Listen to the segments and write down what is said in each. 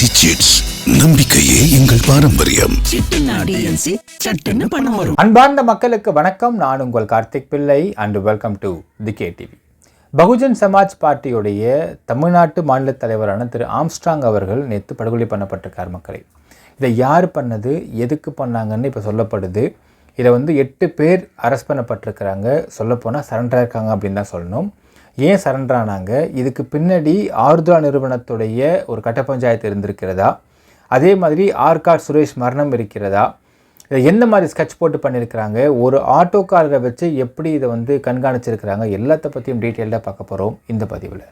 DNC chits, நம்பிக்கையே எங்கள் பாரம்பரியம். அன்பார்ந்த மக்களுக்கு வணக்கம். நான் உங்கள் Karthik Pillai and welcome to the KTV. Bahujan Samaj பார்ட்டியுடைய தமிழ்நாட்டு மாநில தலைவரான திரு ஆம்ஸ்ட்ராங் அவர்கள் நேற்று படுகொலை பண்ணப்பட்டிருக்கார். மக்களை இதை யார் பண்ணது, எதுக்கு பண்ணாங்கன்னு இப்போ சொல்லப்படுது. இதை 8 பேர் அரெஸ்ட் பண்ணப்பட்டிருக்கிறாங்க. சொல்லப்போனால் சரண்டர் இருக்காங்க அப்படின்னு தான் சொல்லணும். ஏன் சரண்டர் ஆனாங்க? இதுக்கு பின்னாடி ஆருத்ரா நிறுவனத்துடைய ஒரு கட்ட பஞ்சாயத்து இருந்திருக்கிறதா, அதே மாதிரி ஆர்காட் சுரேஷ் மரணம் இருக்கிறதா, இதை எந்த மாதிரி ஸ்கெட்ச் போட்டு பண்ணியிருக்கிறாங்க, ஒரு ஆட்டோக்காரரை வச்சு எப்படி இதை கண்காணிச்சிருக்கிறாங்க, எல்லாத்த பற்றியும் டீட்டெயில்டாக பார்க்க போகிறோம் இந்த பதிவில்.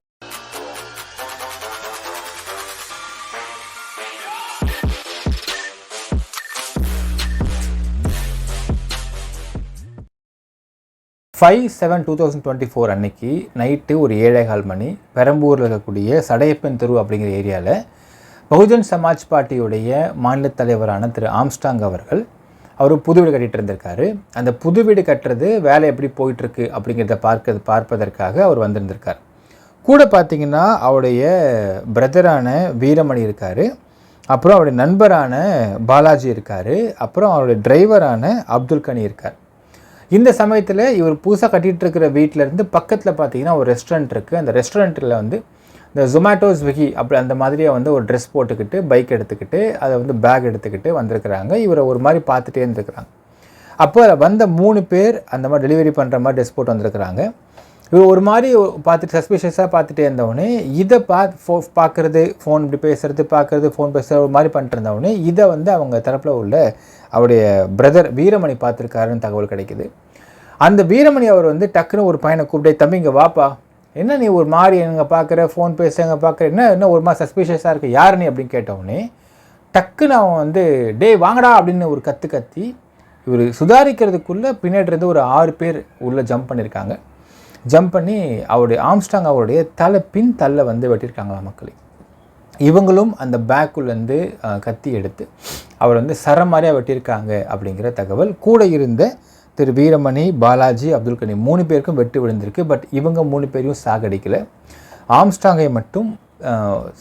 ஃபைவ் 7/2024 அன்னைக்கு நைட்டு ஒரு 7:15 மணி பெரம்பூரில் இருக்கக்கூடிய சடையப்பன் தெரு அப்படிங்கிற ஏரியாவில் பகுஜன் சமாஜ் பார்ட்டியுடைய மாநில தலைவரான திரு ஆம்ஸ்ட்ராங் அவர்கள் அவர் புது வீடு கட்டிகிட்டு இருந்திருக்காரு. அந்த புது வீடு கட்டுறது வேலை எப்படி போயிட்டுருக்கு அப்படிங்கிறத பார்ப்பதற்காக அவர் வந்திருந்திருக்கார். கூட பார்த்திங்கன்னா அவருடைய பிரதரான வீரமணி இருக்கார், அப்புறம் அவருடைய நண்பரான பாலாஜி இருக்கார், அப்புறம் அவருடைய டிரைவரான அப்துல் கனி இருக்கார். இந்த சமயத்தில் இவர் புதுசாக கட்டிகிட்டு இருக்கிற வீட்டிலேருந்து பக்கத்தில் பார்த்தீங்கன்னா ஒரு ரெஸ்டாரண்ட் இருக்குது. அந்த ரெஸ்டாரண்ட்டில் இந்த ஜொமேட்டோ ஸ்விக்கி அப்படி அந்த மாதிரியே ஒரு ட்ரெஸ் போட்டுக்கிட்டு பைக் எடுத்துக்கிட்டு அதை பேக் எடுத்துக்கிட்டு வந்திருக்கிறாங்க. இவரை ஒரு மாதிரி பார்த்துட்டே இருந்துருக்குறாங்க. அப்போ வந்த 3 பேர் அந்த மாதிரி டெலிவரி பண்ணுற மாதிரி ட்ரெஸ் போட்டு வந்திருக்கிறாங்க. இவர் ஒரு மாதிரி பார்த்துட்டு சஸ்பிஷியஸாக பார்த்துட்டே இருந்தவொடனே இதை பார்க்குறது, ஃபோன் இப்படி பேசுகிறது, பார்க்குறது, ஃபோன் பேசுகிறது, ஒரு மாதிரி பண்ணிட்டு இருந்தவொடனே இதை அவங்க தரப்பில் உள்ள அவருடைய பிரதர் வீரமணி பார்த்துருக்காருன்னு தகவல் கிடைக்குது. அந்த வீரமணி அவர் டக்குன்னு ஒரு பையனை கூப்பிட்டே, தம்பி இங்கே வாப்பா, என்ன நீ ஒரு மாதிரி எங்கே பார்க்குற, ஃபோன் பேச எங்கே பார்க்குற, என்ன ஒரு மாதிரி சஸ்பிஷியஸாக இருக்குது, யார் நீ அப்படின்னு கேட்டவுடனே டக்குன்னு அவன் டே வாங்கடா அப்படின்னு ஒரு கத்தி இவர் சுதாரிக்கிறதுக்குள்ளே பின்னாடி இருந்து ஒரு 6 பேர் உள்ளே ஜம்ப் பண்ணியிருக்காங்க. ஜம்ப் பண்ணி அவருடைய ஆம்ஸ்ட்ராங் அவருடைய பின் தலை வெட்டியிருக்காங்களா மக்களே. இவங்களும் அந்த பேக்குள்ளேருந்து கத்தி எடுத்து அவர் சரம் மாதிரியாக வெட்டியிருக்காங்க அப்படிங்கிற தகவல். கூட இருந்த திரு வீரமணி, பாலாஜி, அப்துல் கனி 3 பேருக்கும் வெட்டு விழுந்திருக்கு. பட் இவங்க 3 பேரையும் சாகடிக்கலை. ஆம்ஸ்ட்ராங்கை மட்டும்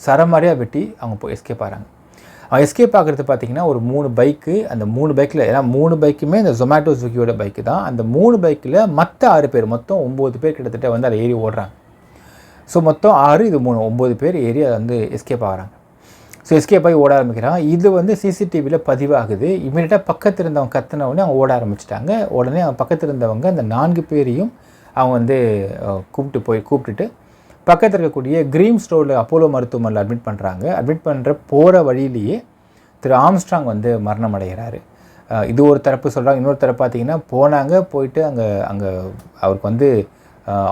சரம் மாதிரியாக வெட்டி அவங்க எஸ்கேப் ஆகிறாங்க. எஸ்கேப் ஆகிறது பார்த்திங்கன்னா ஒரு 3 பைக்கு, அந்த 3 பைக்கில், ஏன்னா 3 பைக்குமே இந்த ஜொமேட்டோ ஸ்விக்கியோட பைக்கு தான். அந்த 3 பைக்கில் மற்ற 6 பேர், மொத்தம் 9 பேர் கிட்டத்தட்ட அதில் ஏறி ஓடுறாங்க. ஸோ மொத்தம் 6, இது 3, 9 பேர் ஏறி அதை எஸ்கேப் ஆகிறாங்க. ஸோ எஸ்கேப் ஆகி ஓட ஆரம்பிக்கிறாங்க. இது சிசிடிவியில் பதிவாகுது. இமீடியட்டாக பக்கத்தில் இருந்தவங்க கத்தினவுடனே அவங்க ஓட ஆரம்பிச்சிட்டாங்க. உடனே அவங்க பக்கத்தில் இருந்தவங்க அந்த 4 பேரையும் அவங்க கூப்பிட்டுட்டு பக்கத்தில் இருக்கக்கூடிய கிரீம் ஸ்டோரில் அப்போலோ மருத்துவமனையில் அட்மிட் பண்ணுறாங்க. அட்மிட் பண்ணுற போகிற வழியிலேயே திரு ஆம்ஸ்ட்ராங் மரணம் அடைகிறாரு. இது ஒரு தரப்பு சொல்கிறாங்க. இன்னொரு தரப்பு பார்த்திங்கன்னா போயிட்டு அங்கே அவருக்கு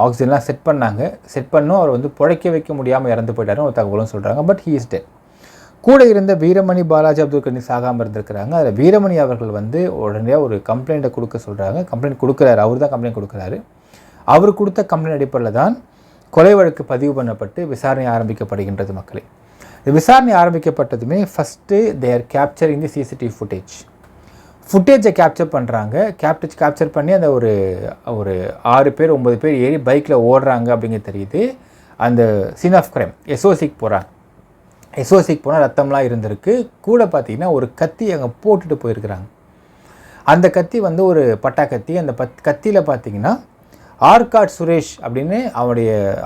ஆக்சிஜன்லாம் செட் பண்ணாங்க. செட் பண்ணோம், அவர் பிழைக்க வைக்க முடியாமல் இறந்து போயிட்டாருன்னு ஒரு தகவலும் சொல்கிறாங்க. But he is dead. கூட இருந்த வீரமணி, பாலாஜி, அப்துல் கனி சாகாமல் இருந்திருக்கிறாங்க. அதில் வீரமணி அவர்கள் உடனடியாக ஒரு கம்ப்ளைண்ட்டை கொடுக்க சொல்கிறாங்க. கம்ப்ளைண்ட் கொடுக்குறாரு, அவர் தான் கம்ப்ளைண்ட் கொடுக்குறாரு. அவர் கொடுத்த கம்ப்ளைண்ட் அடிப்படையில் தான் கொலை வழக்கு பதிவு பண்ணப்பட்டு விசாரணை ஆரம்பிக்கப்படுகின்றது மக்களே. இந்த விசாரணை ஆரம்பிக்கப்பட்டதுமே first they are capturing the CCTV ஃபுட்டேஜை கேப்சர் பண்ணுறாங்க. கேப்சர் பண்ணி அந்த ஒரு 6 பேர் 9 பேர் ஏறி பைக்கில் ஓடுறாங்க அப்படிங்கிறது தெரியுது. அந்த சீன் ஆஃப் கிரைம் எஸ்ஓசிக்கு போகிறாங்க. எஸ்ஓசிக்கு போனால் ரத்தம்லாம் இருந்திருக்கு. கூட பார்த்திங்கன்னா ஒரு கத்தி அங்கே போட்டுட்டு போயிருக்கிறாங்க. அந்த கத்தி ஒரு பட்டா கத்தி. அந்த கத்தியில் பார்த்திங்கன்னா ஆர்காட் சுரேஷ் அப்படின்னு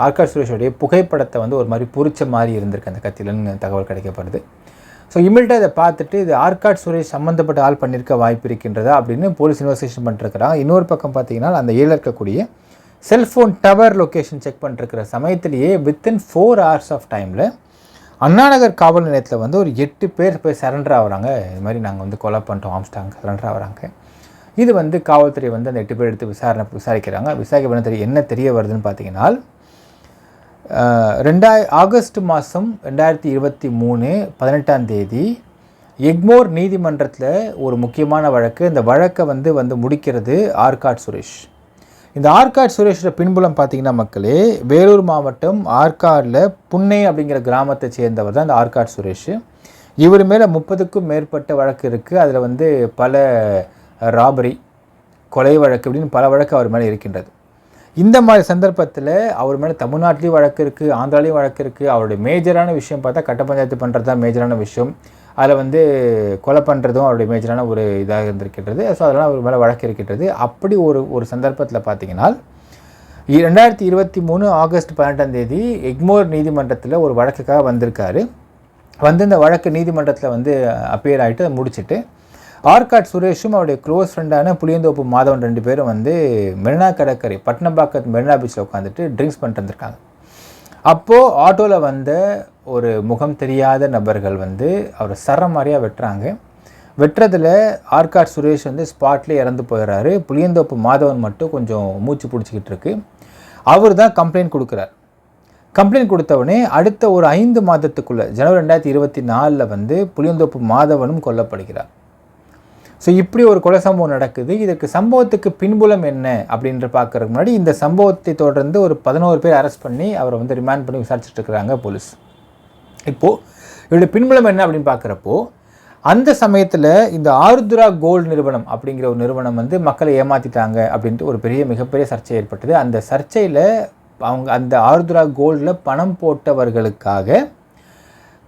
ஆர்காட் சுரேஷோடைய புகைப்படத்தை ஒரு மாதிரி புரிச்ச மாதிரி இருந்திருக்கு அந்த கத்தியிலன்னு தகவல் கிடைக்கப்படுது. ஸோ இமிடியட்டாக இதை பார்த்துட்டு இது ஆர்காட் சுரேஷ் சம்மந்தப்பட்ட ஆள் பண்ணியிருக்க வாய்ப்பு இருக்கின்றதா அப்படின்னு போலீஸ் இன்வெஸ்டிகேஷன் பண்ணிருக்கிறாங்க. இன்னொரு பக்கம் பார்த்திங்கன்னா அந்த இருக்கக்கூடிய செல்ஃபோன் டவர் லொக்கேஷன் செக் பண்ணிருக்கிற சமயத்திலேயே வித்தின் 4 hours ஆஃப் டைமில் அண்ணாநகர் காவல் நிலையத்தில் ஒரு 8 பேர் போய் சரண்டர் ஆகிறாங்க. இது மாதிரி நாங்கள் கொலை பண்ணிட்டோம், ஆம்ஸ்ட்ராங் சரண்டர் ஆகிறாங்க. இது காவல்துறை அந்த 8 பேர் எடுத்து விசாரிக்கிறாங்க. விசாரிக்க என்ன தெரிய வருதுன்னு பார்த்தீங்கன்னா, ஆகஸ்ட் மாதம் 2023 18ஆம் தேதி எக்மோர் நீதிமன்றத்தில் ஒரு முக்கியமான வழக்கு. இந்த வழக்கை முடிக்கிறது ஆர்காட் சுரேஷ். இந்த ஆர்காட் சுரேஷோட பின்புலம் பார்த்திங்கன்னா மக்களே, வேலூர் மாவட்டம் ஆற்காடில் புன்னை அப்படிங்கிற கிராமத்தை சேர்ந்தவர் தான் இந்த ஆர்காட் சுரேஷ். இவர் மேலே 30க்கும் மேற்பட்ட வழக்கு இருக்குது. அதில் பல ராபரி, கொலை வழக்கு அப்படின்னு பல வழக்கு அவர் மேலே இருக்கின்றது. இந்த மாதிரி சந்தர்ப்பத்தில் அவர் மேலே தமிழ்நாட்டிலையும் வழக்கு இருக்குது, ஆந்திராலையும் வழக்கு இருக்குது. அவருடைய மேஜரான விஷயம் பார்த்தா கட்ட பஞ்சாயத்து பண்ணுறது தான் மேஜரான விஷயம். அதில் வந்து கொலை பண்ணுறதும் அவருடைய மேஜரான ஒரு இதாக இருந்திருக்கின்றது. ஸோ அதனால் அவர் மேலே வழக்கு இருக்கின்றது. அப்படி ஒரு சந்தர்ப்பத்தில் பார்த்தீங்கன்னா 2023 ஆகஸ்ட் 18ஆம் தேதி எக்மோர் நீதிமன்றத்தில் ஒரு வழக்குக்காக வந்திருக்காரு. வந்து இந்த வழக்கு நீதிமன்றத்தில் வந்து அப்பியர் ஆகிட்டு அதை முடிச்சுட்டு ஆர்காட் சுரேஷும் அவருடைய க்ளோஸ் ஃப்ரெண்டான புளியந்தோப்பு மாதவன் 2 பேரும் வந்து மெரினா கடற்கரை பட்னப்பாக்கத்து மெரினா பீச்சில் உட்காந்துட்டு ட்ரிங்க்ஸ் பண்ணிட்டு வந்திருக்காங்க. அப்போது ஆட்டோவில் வந்த ஒரு முகம் தெரியாத நபர்கள் வந்து அவரை சரமாரியாக வெட்டுறாங்க. வெட்டுறதில் ஆர்காட் சுரேஷ் வந்து ஸ்பாட்லேயே இறந்து போயிடுறாரு. புளியந்தோப்பு மாதவன் மட்டும் கொஞ்சம் மூச்சு பிடிச்சிக்கிட்டு இருக்கு. அவர் தான் கம்ப்ளைண்ட் கொடுக்குறார். கம்ப்ளைண்ட் கொடுத்தவொடனே அடுத்த ஒரு 5 மாதத்துக்குள்ளே ஜனவரி 2024 வந்து புளியந்தோப்பு மாதவனும் கொல்லப்படுகிறார். ஸோ இப்படி ஒரு கொலை சம்பவம் நடக்குது. இதற்கு சம்பவத்துக்கு பின்புலம் என்ன அப்படின்ற பார்க்குறதுக்கு முன்னாடி இந்த சம்பவத்தை தொடர்ந்து ஒரு 11 பேர் அரெஸ்ட் பண்ணி அவரை வந்து ரிமாண்ட் பண்ணி விசாரிச்சுட்டு இருக்கிறாங்க போலீஸ். இப்போது இவருடைய பின்புலம் என்ன அப்படின்னு பார்க்குறப்போ அந்த சமயத்தில் இந்த ஆருத்ரா கோல்டு நிறுவனம் அப்படிங்கிற ஒரு நிறுவனம் வந்து மக்களை ஏமாற்றிட்டாங்க அப்படின்ட்டு ஒரு மிகப்பெரிய சர்ச்சை ஏற்பட்டது. அந்த சர்ச்சையில் அவங்க அந்த ஆருத்ரா கோல்டில் பணம் போட்டவர்களுக்காக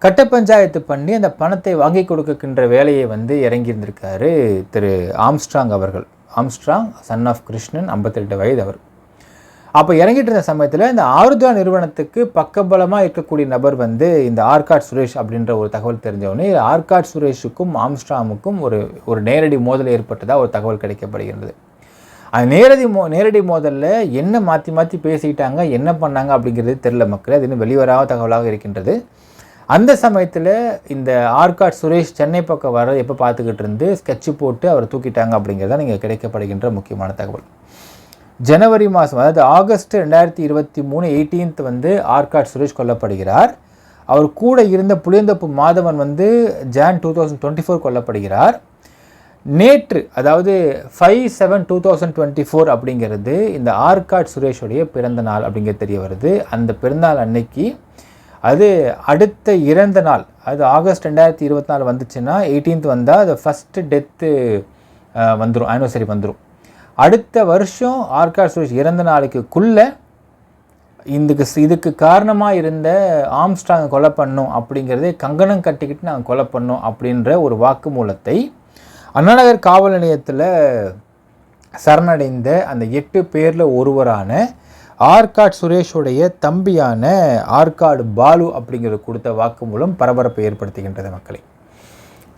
கட்ட பஞ்சாயத்து பண்ணி அந்த பணத்தை வாங்கி கொடுக்கின்ற வேலையை வந்து இறங்கியிருந்திருக்காரு திரு ஆம்ஸ்ட்ராங் அவர்கள். ஆம்ஸ்ட்ராங் சன் ஆஃப் கிருஷ்ணன், 58 வயது அவர். அப்போ இறங்கிட்டு இருந்த சமயத்தில் இந்த ஆருத்ரா நிறுவனத்துக்கு பக்கபலமாக இருக்கக்கூடிய நபர் வந்து இந்த ஆர்காட் சுரேஷ் அப்படின்ற ஒரு தகவல் தெரிஞ்சவொடனே ஆர்காட் சுரேஷுக்கும் ஆம்ஸ்ட்ராமுக்கும் ஒரு நேரடி மோதல் ஏற்பட்டதாக ஒரு தகவல் கிடைக்கப்படுகிறது. அது நேரடி மோதலில் என்ன மாற்றி பேசிக்கிட்டாங்க, என்ன பண்ணாங்க அப்படிங்கிறது தெரியல மக்கள். அது இன்னும் வெளிவராத தகவலாக இருக்கின்றது. அந்த சமயத்தில் இந்த ஆர்காட் சுரேஷ் சென்னை பக்கம் வர எப்போ பார்த்துக்கிட்டு இருந்து ஸ்கெட்சு போட்டு அவர் தூக்கிட்டாங்க அப்படிங்கிறத நீங்கள் கிடைக்கப்படுகின்ற முக்கியமான தகவல். ஜனவரி மாதம், அதாவது ஆகஸ்ட் 2023 18 வந்து ஆர்காட் சுரேஷ் கொல்லப்படுகிறார். அவர் கூட இருந்த புளியந்தோப்பு மாதவன் வந்து ஜான் 2024 கொல்லப்படுகிறார். நேற்று, அதாவது 5/7/2024 அப்படிங்கிறது இந்த ஆர்காட் சுரேஷுடைய பிறந்த நாள் அப்படிங்கிறது தெரிய வருது. அந்த பிறந்தநாள் அன்னைக்கு அது அடுத்த இறந்த நாள், அது ஆகஸ்ட் 2024 வந்துச்சுன்னா 18 வந்தால் அது ஃபஸ்ட்டு டெத்து வந்துடும், ஆனிவர்சரி வந்துடும். அடுத்த வருஷம் ஆர்காட் சுரேஷ் இறந்த நாளைக்குள்ளே இதுக்கு காரணமாக இருந்த ஆம்ஸ்ட்ராங்கை கொலை பண்ணோம் அப்படிங்கிறதே கங்கணம் கட்டிக்கிட்டு நாங்கள் கொலை பண்ணோம் அப்படின்ற ஒரு வாக்குமூலத்தை அண்ணாநகர் காவல் நிலையத்தில் சரணடைந்த அந்த 8 பேரில் ஒருவரான ஆர்காட் சுரேஷுடைய தம்பியான ஆர்காடு பாலு அப்படிங்கிற கொடுத்த வாக்குமூலம் பரபரப்பை ஏற்படுத்துகின்றது மக்களை.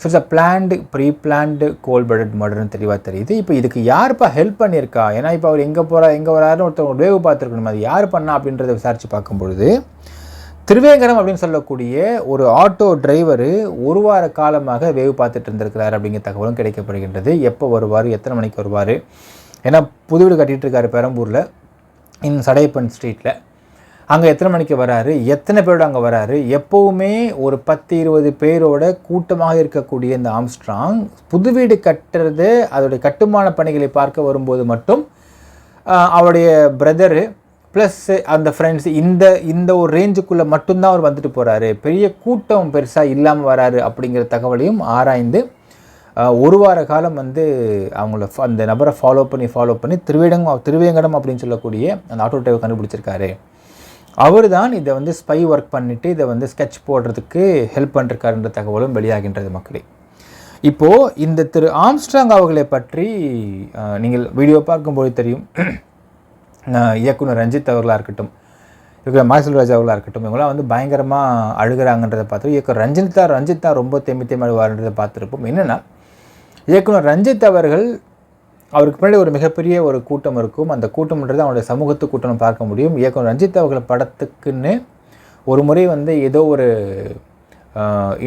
So it's pre planned cold blooded மர்டர்னு தெளிவாக தெரியுது. இப்போ இதுக்கு யாருப்பா ஹெல்ப் பண்ணியிருக்கா? ஏன்னா இப்போ அவர் எங்கே வராருன்னு ஒருத்தவங்க வேவு பார்த்துருக்கணும். அது யார் பண்ணா அப்படின்றத விசாரித்து பார்க்கும்பொழுது திருவேங்கடம் அப்படின்னு சொல்லக்கூடிய ஒரு ஆட்டோ டிரைவர் 1 வார காலமாக வேவு பார்த்துட்டு இருந்திருக்கிறார் அப்படிங்கிற தகவலும் கிடைக்கப்படுகின்றது. எப்போ வருவார், எத்தனை மணிக்கு வருவார், ஏன்னா புது வீடு கட்டிகிட்டு இருக்காரு பெரம்பூரில் சடையப்பன் ஸ்ட்ரீட்டில். அங்கே எத்தனை மணிக்கு வராரு, எத்தனை பேரோட அங்கே வராரு, எப்போவுமே ஒரு 10-20 பேரோட கூட்டமாக இருக்கக்கூடிய இந்த ஆம்ஸ்ட்ராங் புது வீடு கட்டுறது, அதோடைய கட்டுமான பணிகளை பார்க்க வரும்போது மட்டும் அவருடைய பிரதரு ப்ளஸ் அந்த ஃப்ரெண்ட்ஸ் இந்த ஒரு ரேஞ்சுக்குள்ளே மட்டும்தான் அவர் வந்துட்டு போகிறாரு, பெரிய கூட்டம் பெருசாக இல்லாமல் வராரு அப்படிங்கிற தகவலையும் ஆராய்ந்து 1 வார காலம் வந்து அவங்கள அந்த நபரை ஃபாலோ பண்ணி திருவேங்கடம் அப்படின்னு சொல்லக்கூடிய அந்த ஆட்டோ டிரைவர் கண்டுபிடிச்சிருக்காரு. அவர் தான் இதை வந்து ஸ்பை ஒர்க் பண்ணிவிட்டு இதை வந்து ஸ்கெட்ச் போடுறதுக்கு ஹெல்ப் பண்ணிருக்காருன்ற தகவலும் வெளியாகின்றது மக்களே. இப்போது இந்த திரு ஆம்ஸ்ட்ராங் அவர்களை பற்றி நீங்கள் வீடியோ பார்க்கும்போது தெரியும். இயக்குனர் ரஞ்சித் அவர்களாக இருக்கட்டும், இயக்குனர் மாசல்ராஜ் அவர்களாக இருக்கட்டும், இவங்களாம் வந்து பயங்கரமாக அழுகிறாங்கன்றதை பார்த்து இயக்குனர் ரஞ்சித் தான் ரொம்ப தேம்பி அழுவார்ன்றதை பார்த்துருப்போம். என்னென்னா இயக்குனர் ரஞ்சித் அவருக்கு பின்னாடி ஒரு மிகப்பெரிய ஒரு கூட்டம் இருக்கும். அந்த கூட்டம்ன்றது அவனுடைய சமூகத்து கூட்டம்னு பார்க்க முடியும். இயக்குனர் ரஞ்சித் அவர்கள் படத்துக்குன்னு ஒரு முறை வந்து ஏதோ ஒரு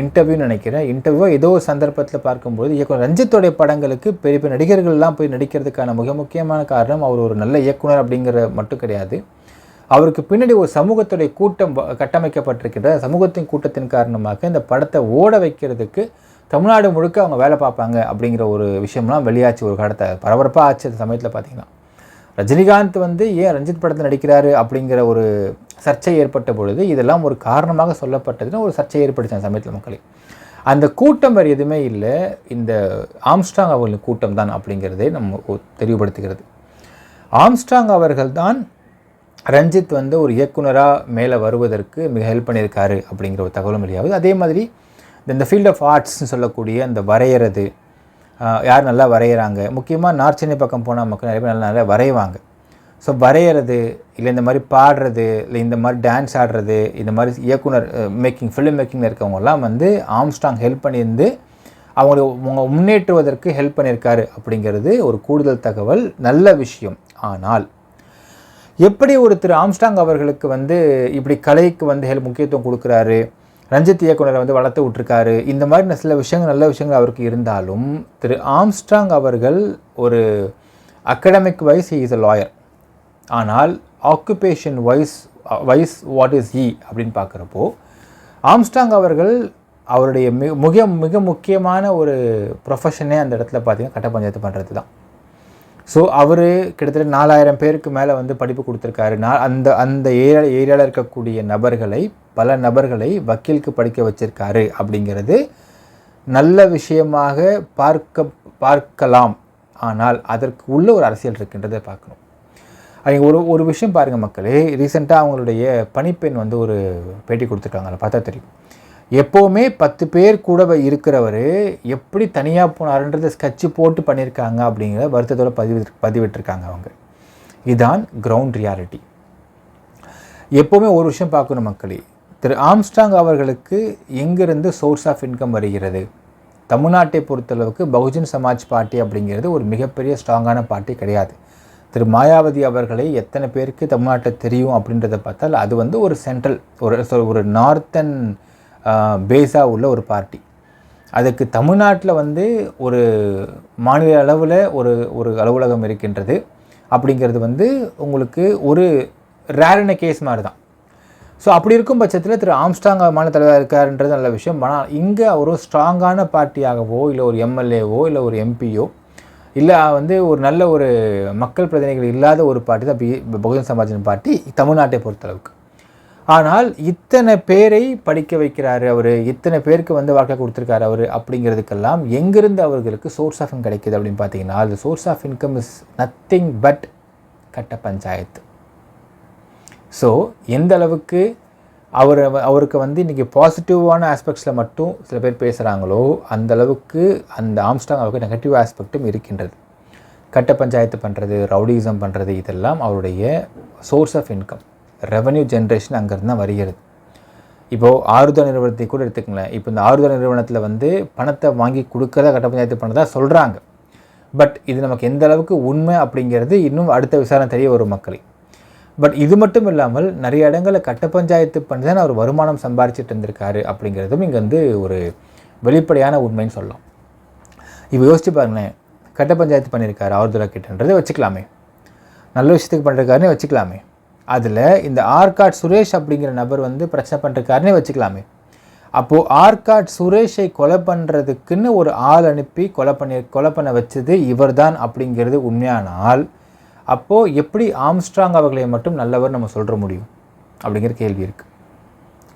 இன்டர்வியூ ஏதோ ஒரு சந்தர்ப்பத்தில் பார்க்கும்போது இயக்குனர் ரஞ்சித்தோடைய படங்களுக்கு பெரிய நடிகர்கள்லாம் போய் நடிக்கிறதுக்கான முக்கியமான காரணம் அவர் ஒரு நல்ல இயக்குனர் அப்படிங்கிற மட்டும் கிடையாது. அவருக்கு பின்னாடி ஒரு சமூகத்துடைய கூட்டம் கட்டமைக்கப்பட்டிருக்கின்ற சமூகத்தின் கூட்டத்தின் காரணமாக இந்த படத்தை ஓட வைக்கிறதுக்கு தமிழ்நாடு முழுக்க அவங்க வேலை பார்ப்பாங்க அப்படிங்கிற ஒரு விஷயம்லாம் வெளியாச்சு. ஒரு கடத்தை பரபரப்பாக ஆச்சு. அந்த சமயத்தில் பார்த்திங்கன்னா ரஜினிகாந்த் வந்து ஏன் ரஞ்சித் படத்தில் நடிக்கிறாரு அப்படிங்கிற ஒரு சர்ச்சை ஏற்பட்ட பொழுது இதெல்லாம் ஒரு காரணமாக சொல்லப்பட்டதுன்னு ஒரு சர்ச்சை ஏற்படுத்த சமயத்தில் மக்களே. அந்த கூட்டம் வேறு எதுவுமே இல்லை, இந்த ஆம்ஸ்ட்ராங் அவர்களின் கூட்டம் தான் அப்படிங்கிறதே நம்ம தெளிவுபடுத்துகிறது. ஆம்ஸ்ட்ராங் அவர்கள் தான் ரஞ்சித் வந்து ஒரு இயக்குனராக மேலே வருவதற்கு மிக ஹெல்ப் பண்ணியிருக்காரு அப்படிங்கிற ஒரு தகவலும் வெளியாகுது. அதே மாதிரி இந்த ஃபீல்ட் ஆஃப் ஆர்ட்ஸ்ன்னு சொல்லக்கூடிய அந்த வரைகிறது, யார் நல்லா வரைகிறாங்க, முக்கியமாக நார்த் சென்னை பக்கம் போனால் மக்கள் நிறைய பேர் நல்லா வரைவாங்க. ஸோ வரைகிறது, இல்லை இந்த மாதிரி பாடுறது, இல்லை இந்த மாதிரி டான்ஸ் ஆடுறது, இந்த மாதிரி இயக்குனர் ஃபிலிம் மேக்கிங்கில் இருக்கவங்கெல்லாம் வந்து ஆம்ஸ்ட்ராங் ஹெல்ப் பண்ணியிருந்து அவங்க முன்னேற்றுவதற்கு ஹெல்ப் பண்ணியிருக்காரு அப்படிங்கிறது ஒரு கூடுதல் தகவல், நல்ல விஷயம். ஆனால் எப்படி ஒரு திரு ஆம்ஸ்ட்ராங் அவர்களுக்கு வந்து இப்படி கலைக்கு வந்து முக்கியத்துவம் கொடுக்குறாரு, ரஞ்சித் இயக்குனரை வந்து வளர்த்து விட்டுருக்காரு, இந்த மாதிரி சில விஷயங்கள் நல்ல விஷயங்கள் அவருக்கு இருந்தாலும் திரு ஆம்ஸ்ட்ராங் அவர்கள் ஒரு academic wise he is a lawyer. ஆனால் occupation wise what is he அப்படின்னு பார்க்குறப்போ ஆம்ஸ்ட்ராங் அவர்கள் அவருடைய மிக முக்கியமான ஒரு ப்ரொஃபஷனே அந்த இடத்துல பார்த்திங்கன்னா கட்ட பஞ்சாயத்து பண்ணுறது தான். ஸோ அவர் கிட்டத்தட்ட 4000 பேருக்கு மேலே வந்து படிப்பு கொடுத்துருக்காரு. அந்த ஏரியாவில் இருக்கக்கூடிய பல நபர்களை வக்கீலுக்கு படிக்க வச்சிருக்காரு அப்படிங்கிறது நல்ல விஷயமாக பார்க்கலாம். ஆனால் அதற்கு உள்ள ஒரு அரசியல் இருக்கின்றதை பார்க்கணும். அவங்க ஒரு விஷயம் பாருங்கள் மக்களே, ரீசெண்டாக அவங்களுடைய பணிப்பெண் வந்து ஒரு பேட்டி கொடுத்துருக்காங்க, அதை பார்த்தா தெரியும். எப்போவுமே 10 பேர் கூட இருக்கிறவர் எப்படி தனியாக போனாருன்றதை ஸ்கெட்சு போட்டு பண்ணியிருக்காங்க அப்படிங்கிற வருத்தத்தோடு பதிவிட்டிருக்காங்க அவங்க. இதுதான் கிரவுண்ட் ரியாலிட்டி. எப்போவுமே ஒரு விஷயம் பார்க்கணும் மக்களே, திரு ஆம்ஸ்ட்ராங் அவர்களுக்கு எங்கிருந்து சோர்ஸ் ஆஃப் இன்கம் வருகிறது? தமிழ்நாட்டை பொறுத்தளவுக்கு பகுஜன் சமாஜ் பார்ட்டி அப்படிங்கிறது ஒரு மிகப்பெரிய ஸ்ட்ராங்கான பார்ட்டி கிடையாது. திரு மாயாவதி அவர்களை எத்தனை பேருக்கு தமிழ்நாட்டில் தெரியும் அப்படின்றத பார்த்தால் அது வந்து ஒரு சென்ட்ரல் ஒரு நார்த்தன் பேஸாக உள்ள ஒரு பார்ட்டி. அதுக்கு தமிழ்நாட்டில் வந்து ஒரு மாநில அளவில் ஒரு அலுவலகம் இருக்கின்றது அப்படிங்கிறது வந்து உங்களுக்கு ஒரு ரேரான கேஸ் மாதிரி தான். ஸோ அப்படி இருக்கும் பட்சத்தில் திரு ஆம்ஸ்ட்ராங் மாநில தலைவராக இருக்காருன்றது நல்ல விஷயம். ஆனால் இங்கே ஒரு ஸ்ட்ராங்கான பார்ட்டியாகவோ இல்லை ஒரு எம்எல்ஏவோ இல்லை ஒரு எம்பியோ இல்லை வந்து ஒரு நல்ல ஒரு மக்கள் பிரதிநிதிகள் இல்லாத ஒரு பார்ட்டி தான் பகுஜன் சமாஜின் பார்ட்டி தமிழ்நாட்டை பொறுத்தளவுக்கு. ஆனால் இத்தனை பேரை படிக்க வைக்கிறாரு அவர், இத்தனை பேருக்கு வந்து வாழ்க்கை கொடுத்துருக்காரு அவர் அப்படிங்கிறதுக்கெல்லாம் எங்கிருந்து அவர்களுக்கு சோர்ஸ் ஆஃப் இன்கம் கிடைக்கிது அப்படின்னு பார்த்தீங்கன்னா அது source of income is nothing but கட்ட பஞ்சாயத்து. ஸோ எந்த அளவுக்கு அவருக்கு வந்து இன்றைக்கி பாசிட்டிவான ஆஸ்பெக்ட்ஸில் மட்டும் சில பேர் பேசுகிறாங்களோ அந்த அளவுக்கு அந்த ஆம்ஸ்ட்ராங் அவருக்கு நெகட்டிவ் ஆஸ்பெக்டும் இருக்கின்றது. கட்ட பஞ்சாயத்து பண்ணுறது, ரவுடிசம் பண்ணுறது, இதெல்லாம் அவருடைய source of income, revenue generation அங்கேருந்து தான் வருகிறது. இப்போது ஆறுதல் நிறுவனத்தை கூட எடுத்துக்கங்களேன். இப்போ இந்த ஆறுதல் நிறுவனத்தில் வந்து பணத்தை வாங்கி கொடுக்கறதா கட்ட பஞ்சாயத்து பண்ணதா சொல்கிறாங்க. பட் இது நமக்கு எந்த அளவுக்கு உண்மை அப்படிங்கிறது இன்னும் அடுத்த விசாரணை தெரிய வரும் மக்களே. பட் இது மட்டும் இல்லாமல் நிறைய இடங்களில் கட்ட பஞ்சாயத்து பண்ணி தான் அவர் வருமானம் சம்பாரிச்சிட்டு இருந்திருக்காரு அப்படிங்கிறதும் இங்கே வந்து ஒரு வெளிப்படையான உண்மைன்னு சொல்லலாம். இப்போ யோசிச்சு பாருங்களேன், கட்ட பஞ்சாயத்து பண்ணியிருக்காரு ஆறுதலா கிட்டன்றதை வச்சுக்கலாமே, நல்ல விஷயத்துக்கு பண்ணிருக்காருன்னே வச்சுக்கலாமே. அதில் இந்த ஆர்காட் சுரேஷ் அப்படிங்கிற நபர் வந்து பிரச்சனை பண்ணிருக்காருன்னே வச்சுக்கலாமே. அப்போது ஆர்காட் சுரேஷை கொலை பண்ணுறதுக்குன்னு ஒரு ஆள் அனுப்பி கொலை பண்ண வச்சது இவர் தான் அப்படிங்கிறது உண்மையானால் அப்போது எப்படி ஆம்ஸ்ட்ராங் அவர்களை மட்டும் நல்லவர் நம்ம சொல்கிற முடியும் அப்படிங்கிற கேள்வி இருக்குது.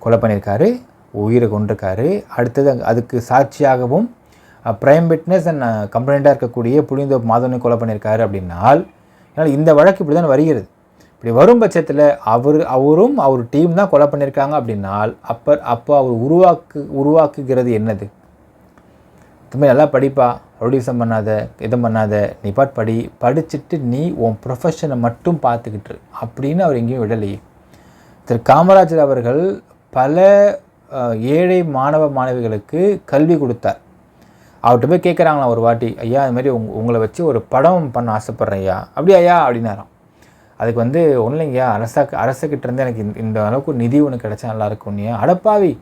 கொலை பண்ணியிருக்காரு, உயிரை கொண்டிருக்காரு, அடுத்தது அதுக்கு சாட்சியாகவும் பிரைம் விட்னஸ் அண்ட் கம்ப்ளைண்ட்டாக இருக்கக்கூடிய புளியந்தோப்பு மாதவனை கொலை பண்ணியிருக்காரு அப்படின்னால் ஏன்னால் இந்த வழக்கு இப்படி தான் வருகிறது. இப்படி வரும் பட்சத்தில் அவரும் அவர் டீம் தான் கொலை பண்ணியிருக்காங்க அப்படின்னால் அப்போ அவர் உருவாக்குகிறது என்னது? இதுமாதிரி நல்லா படிப்பா, ரவுடிசம் பண்ணாத, எதுவும் பண்ணாத, நீ படிச்சுட்டு நீ உன் ப்ரொஃபஷனை மட்டும் பார்த்துக்கிட்டு அப்படின்னு அவர் எங்கேயும் விடலையே. திரு காமராஜர் அவர்கள் பல ஏழை மாணவிகளுக்கு கல்வி கொடுத்தார். அவர்கிட்ட போய் கேட்குறாங்களாம் ஒரு வாட்டி, ஐயா அது மாதிரி உங்களை வச்சு ஒரு படம் பண்ண ஆசைப்பட்றேன் ஐயா. அப்படியே ஐயா அப்படின்னாராம். அதுக்கு வந்து ஒன்றும் இல்லைங்கய்யா, அரசுக்கிட்ட இருந்து எனக்கு இந்த அளவுக்கு நிதி ஒன்று கிடச்சா நல்லாயிருக்கும். நீ அடப்பாவி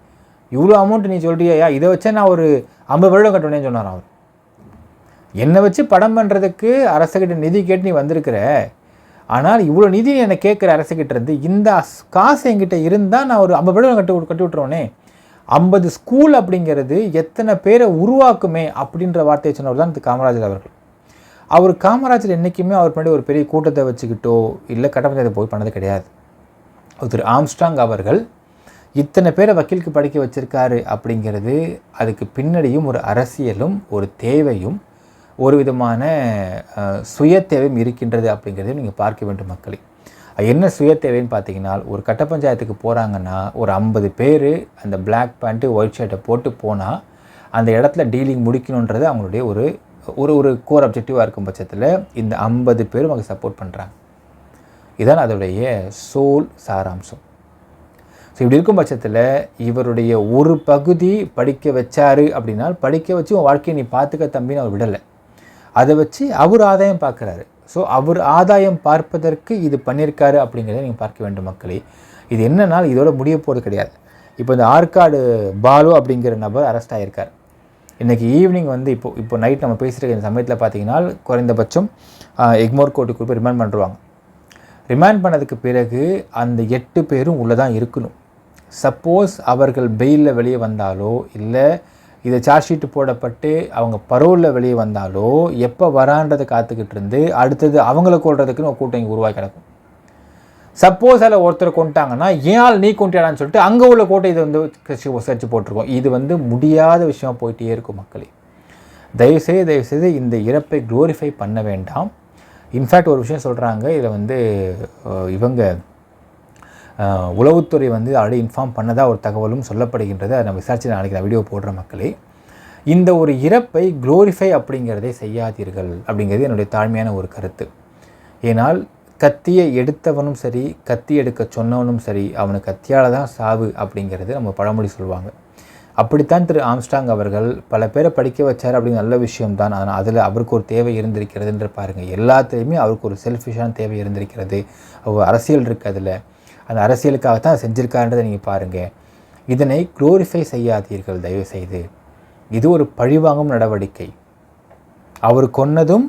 இவ்வளோ அமௌண்ட் நீ சொல்கிறியா, இதை வச்சா நான் ஒரு 50 வருடம் கட்டுவேன்னு சொன்னார் அவர். என்னை வச்சு படம் பண்ணுறதுக்கு அரசுக்கிட்ட நிதி கேட்டு நீ வந்திருக்கிற, ஆனால் இவ்வளோ நிதி என்னை கேட்குற அரசுக்கிட்ட இருந்து இந்த காசு என்கிட்ட இருந்தால் நான் ஒரு 50 வருடம் கட்டி விட்டுருவோனே. 50 ஸ்கூல் அப்படிங்கிறது எத்தனை பேரை உருவாக்குமே அப்படின்ற வார்த்தையை சொன்னவர் தான் காமராஜர் அவர்கள். காமராஜர் என்றைக்குமே அவர் பின்னாடி ஒரு பெரிய கூட்டத்தை வச்சுக்கிட்டோ இல்லை கட்டப்பஞ்சத்தை போய் பண்ணது கிடையாது. திரு ஆம்ஸ்ட்ராங் அவர்கள் இத்தனை பேரை வக்கீலுக்கு படிக்க வச்சுருக்காரு அப்படிங்கிறது அதுக்கு பின்னாடியும் ஒரு அரசியலும் ஒரு தேவையும் ஒரு விதமான சுய தேவையும் இருக்கின்றது அப்படிங்கிறதையும் நீங்கள் பார்க்க வேண்டும் மக்களே. என்ன சுய தேவைன்னு பார்த்தீங்கன்னா, ஒரு கட்ட பஞ்சாயத்துக்கு போகிறாங்கன்னா ஒரு 50 பேர் அந்த பிளாக் பேண்ட்டு ஒயிட் ஷர்ட்டை போட்டு போனால் அந்த இடத்துல டீலிங் முடிக்கணுன்றது அவங்களுடைய ஒரு ஒரு ஒரு கோர் அப்ஜெக்டிவாக இருக்கும் பட்சத்தில் இந்த 50 பேரும் அவங்க சப்போர்ட் பண்ணுறாங்க. இதுதான் அதோடைய சோல் சாராம்சம். ஸோ இப்படி இருக்கும் பட்சத்தில் இவருடைய ஒரு பகுதி படிக்க வச்சார் அப்படின்னா, படிக்க வச்சு உன் வாழ்க்கையை நீ பார்த்துக்க தம்பின்னு அவர் விடலை. அதை வச்சு அவர் ஆதாயம் பார்க்குறாரு. ஸோ அவர் ஆதாயம் பார்ப்பதற்கு இது பண்ணியிருக்காரு அப்படிங்கிறத நீங்கள் பார்க்க வேண்டும் மக்களே. இது என்னன்னா இதோட முடிய போகிறது கிடையாது. இப்போ இந்த ஆற்காடு பாலு அப்படிங்கிற நபர் அரெஸ்ட் ஆகியிருக்கார். இன்றைக்கி ஈவினிங் வந்து இப்போ நைட் நம்ம பேசிகிட்டு இந்த சமயத்தில் பார்த்தீங்கன்னா குறைந்தபட்சம் எக்மோர் கோர்ட்டுக்கு போய் ரிமாண்ட் பண்ணுறாங்க. ரிமாண்ட் பண்ணதுக்கு பிறகு அந்த 8 பேரும் உள்ளே தான் இருக்கணும். சப்போஸ் அவர்கள் பெயிலில் வெளியே வந்தாலோ இல்லை இதை சார்ஜ் ஷீட்டு போடப்பட்டு அவங்க பரோலில் வெளியே வந்தாலோ எப்போ வரான்றதை காத்துக்கிட்டு இருந்து அடுத்தது அவங்கள கொள்றதுக்குன்னு ஒரு கூட்டம் இங்கே உருவாக்கி கிடக்கும். சப்போஸ் அதில் ஒருத்தரை கொண்டுட்டாங்கன்னா ஏன் நீ கொண்டாடான்னு சொல்லிட்டு அங்கே உள்ள கோட்டை இதை வந்து சர்ச்சு போட்டிருக்கோம். இது வந்து முடியாத விஷயமா போயிட்டே இருக்கும் மக்களே. தயவுசெய்து இந்த இறப்பை க்ளோரிஃபை பண்ண வேண்டாம். இன்ஃபேக்ட் ஒரு விஷயம் சொல்கிறாங்க, இதில் வந்து இவங்க உளவுத்துறை வந்து ஆல்ரெடி இன்ஃபார்ம் பண்ணதாக ஒரு தகவலும் சொல்லப்படுகின்றது. அதை நம்ம விசாரித்து நாளைக்கு நான் வீடியோ போடுற மக்களே. இந்த ஒரு இறப்பை க்ளோரிஃபை அப்படிங்கிறதை செய்யாதீர்கள் அப்படிங்கிறது என்னுடைய தாழ்மையான ஒரு கருத்து. ஏனால் கத்தியை எடுத்தவனும் சரி கத்தி எடுக்க சொன்னவனும் சரி அவனுக்கு கத்தியால் தான் சாவு அப்படிங்கிறது நம்ம பழமொழி சொல்லுவாங்க. அப்படித்தான் திரு ஆம்ஸ்ட்ராங் அவர்கள் பல பேரை படிக்க வச்சார் அப்படின்னு நல்ல விஷயம்தான். ஆனால் அதில் அவருக்கு ஒரு தேவை இருந்திருக்கிறதுன்ற பாருங்கள். எல்லாத்துலேயுமே அவருக்கு ஒரு செல்ஃபிஷான தேவை இருந்திருக்கிறது. அவர் அரசியல் இருக்குது, அதில் அந்த அரசியலுக்காகத்தான் செஞ்சுருக்காருன்றதை நீங்கள் பாருங்கள். இதனை க்ளோரிஃபை செய்யாதீர்கள் தயவுசெய்து. இது ஒரு பழிவாங்கும் நடவடிக்கை. அவர் கொன்னதும்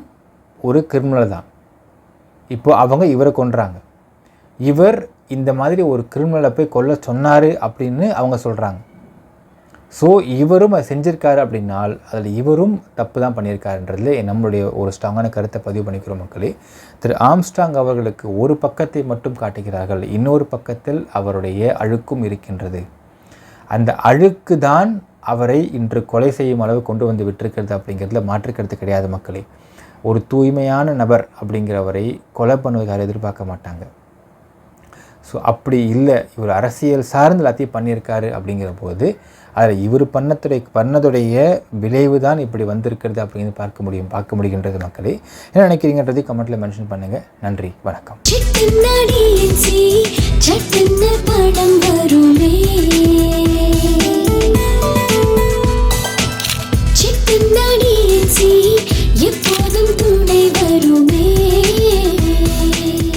ஒரு கிரிமினல் தான். இப்போ அவங்க இவரை கொன்றாங்க. இவர் இந்த மாதிரி ஒரு கிரிமினலை போய் கொல்ல சொன்னார் அப்படின்னு அவங்க சொல்கிறாங்க. ஸோ இவரும் அதை செஞ்சுருக்காரு அப்படின்னால் அதில் இவரும் தப்பு தான் பண்ணியிருக்காருன்றதுல நம்மளுடைய ஒரு ஸ்ட்ராங்கான கருத்தை பதிவு பண்ணிக்கிறோம் மக்களே. திரு ஆம்ஸ்ட்ராங் அவர்களுக்கு ஒரு பக்கத்தை மட்டும் காட்டுகிறார்கள், இன்னொரு பக்கத்தில் அவருடைய அழுக்கும் இருக்கின்றது. அந்த அழுக்கு தான் அவரை இன்று கொலை செய்யும் அளவு கொண்டு வந்து விட்டிருக்கிறது அப்படிங்கிறதுல மாற்றுக்கிறது கிடையாது மக்களே. ஒரு தூய்மையான நபர் அப்படிங்கிறவரை கொலை பண்ணுவதாக எதிர்பார்க்க மாட்டாங்க. ஸோ அப்படி இல்லை, இவர் அரசியல் சார்ந்து எல்லாத்தையும் பண்ணியிருக்காரு அப்படிங்கிற போது அதில் இவர் பண்ணதுடைய விளைவு தான் இப்படி வந்திருக்கிறது அப்படிங்கிறது பார்க்க முடிகின்றது மக்களே. என்ன நினைக்கிறீங்கன்றதை கமெண்ட்டில் மென்ஷன் பண்ணுங்கள். நன்றி, வணக்கம்.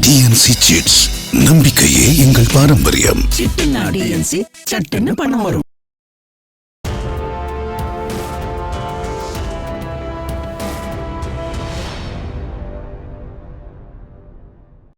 டிஎன்சி சிட்ஸ், நம்பிக்கையே எங்கள் பாரம்பரியம். சட்டுன்னு பணம் வரும்.